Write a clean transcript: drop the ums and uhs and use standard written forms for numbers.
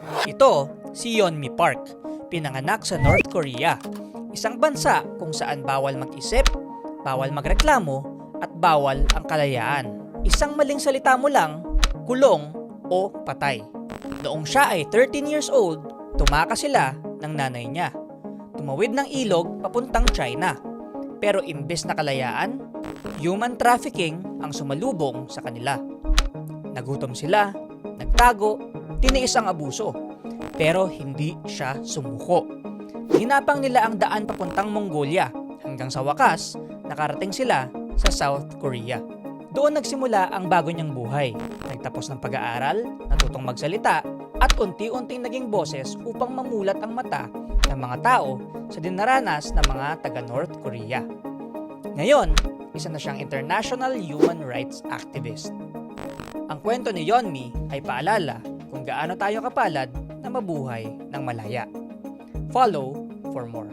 Ito si Yeonmi Park, pinanganak sa North Korea, isang bansa kung saan bawal mag-isip, bawal magreklamo, at bawal ang kalayaan. Isang maling salita mo lang, kulong o patay. Noong siya ay 13 years old, tumakas sila ng nanay niya. Tumawid ng ilog papuntang China. Pero imbes na kalayaan, human trafficking ang sumalubong sa kanila. Nagutom sila, nagtago, tiniis ang abuso. Pero hindi siya sumuko. Hinapang nila ang daan papuntang Mongolia hanggang sa wakas, nakarating sila sa South Korea. Doon nagsimula ang bago niyang buhay. Nagtapos ng pag-aaral, natutong magsalita, at unti-unting naging boses upang mamulat ang mata ng mga tao sa dinaranas ng mga taga-North Korea. Ngayon, isa na siyang international human rights activist. Ang kwento ni Yeonmi ay paalala kung gaano tayo kapalad na mabuhay ng malaya. Follow for more.